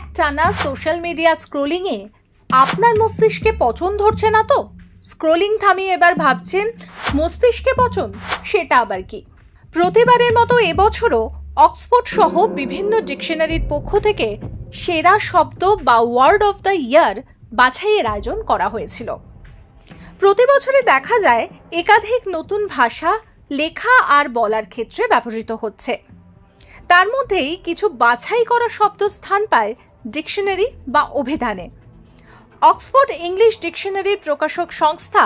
একটানা social media স্ক্রোলিংয়ে আপনার মস্তিষ্কে পচন ধরছে না তো? স্ক্রোলিং থামিয়ে এবার ভাবছেন মস্তিষ্কে পচন, সেটা আবার কি? প্রতিবারের মতো এবছরও অক্সফোর্ড সহ বিভিন্ন ডিকশনারির পক্ষ থেকে সেরা শব্দ বা ওয়ার্ড অফ দ্য ইয়ার বাছাইয়ের আয়োজন করা হয়েছিল। প্রতি বছরই দেখা যায় একাধিক নতুন ভাষা লেখা আর বলার ক্ষেত্রে ব্যবহৃত হচ্ছে। তার মধ্যেই কিছু বাছাই করা শব্দ স্থান পায় ডিকশনারি বা অভিধানে। অক্সফোর্ড ইংলিশ ডিকশনারির প্রকাশক সংস্থা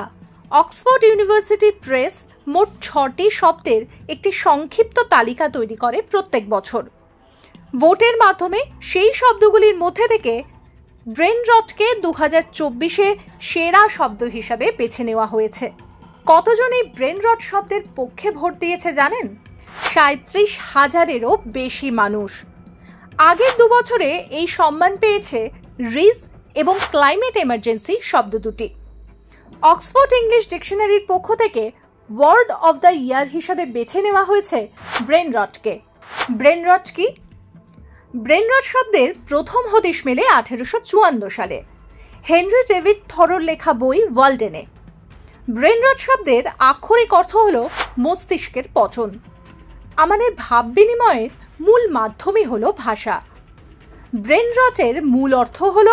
অক্সফোর্ড ইউনিভার্সিটি প্রেস মোট 6টি শব্দের একটি সংক্ষিপ্ত তালিকা তৈরি করে প্রত্যেক বছর। ভোটের মাধ্যমে সেই শব্দগুলির মধ্যে থেকে ব্রেন রটকে 2024-এ সেরা শব্দ হিসাবে বেছে নেওয়া হয়েছে। কতজন এই ব্রেন রট শব্দের পক্ষে ভোট দিয়েছে জানেন? 37,000-এরও বেশি মানুষ। আগের 2 বছরে এই সম্মান পেয়েছে রিজ এবং ক্লাইমেট এমার্জেন্সি শব্দ দুটি। অক্সফোর্ড ইংলিশ ডিকশনারির পক্ষ থেকে ওয়ার্ড অফ দ্য ইয়ার হিসাবে বেছে নেওয়া হয়েছে ব্রেন রটকে। ব্রেন রট কি? ব্রেন রট শব্দের প্রথম হদিশ মেলে 1854 সালে হেনরি ডেভিড থরোর লেখা বই ওয়ালডেনে। ব্রেন রট শব্দের আক্ষরিক অর্থ হল মস্তিষ্কের পচন। আমাদের ভাব বিনিময়ের মূল মাধ্যমই হলো ভাষা। ব্রেন রটের মূল অর্থ হল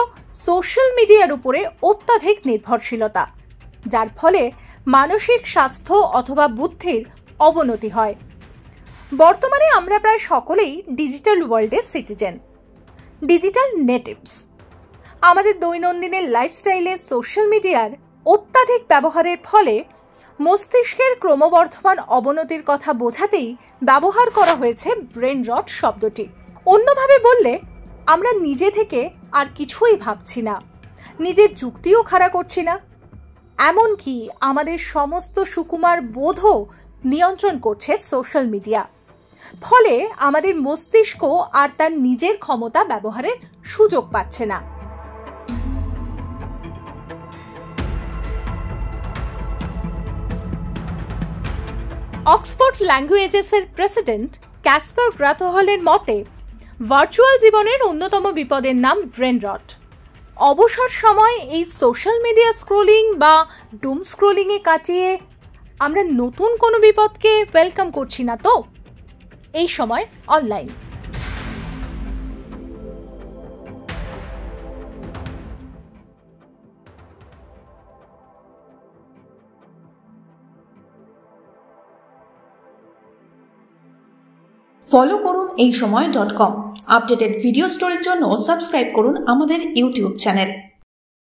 সোশ্যাল মিডিয়ার উপরে অত্যাধিক নির্ভরশীলতা, যার ফলে মানসিক স্বাস্থ্য অথবা বুদ্ধির অবনতি হয়। বর্তমানে আমরা প্রায় সকলেই ডিজিটাল ওয়ার্ল্ডের সিটিজেন, ডিজিটাল নেটিভস। আমাদের দৈনন্দিনের লাইফস্টাইলে সোশ্যাল মিডিয়ার অত্যাধিক ব্যবহারের ফলে মস্তিষ্কের ক্রমবর্ধমান অবনতির কথা বোঝাতেই ব্যবহার করা হয়েছে ব্রেন রট শব্দটি। অন্যভাবে বললে, আমরা নিজে থেকে আর কিছুই ভাবছি না, নিজের যুক্তিও খাড়া করছি না, এমনকি আমাদের সমস্ত সুকুমার বোধও নিয়ন্ত্রণ করছে সোশ্যাল মিডিয়া। ফলে আমাদের মস্তিষ্ক আর তার নিজের ক্ষমতা ব্যবহারের সুযোগ পাচ্ছে না। অক্সফোর্ড ল্যাঙ্গুয়েজেসের প্রেসিডেন্ট ক্যাসপার গ্রাথহলের মতে ভার্চুয়াল জীবনের অন্যতম বিপদের নাম ব্রেন রট। অবসর সময় এই সোশ্যাল মিডিয়া স্ক্রোলিং বা ডুম স্ক্রোলিংয়ে কাটিয়ে আমরা নতুন কোনো বিপদকে ওয়েলকাম করছি না তো? এই সময় অনলাইন। ফলো করুন এইসময়.com। আপডেটেড ভিডিও স্টোরির জন্য সাবস্ক্রাইব করুন আমাদের ইউটিউব চ্যানেল।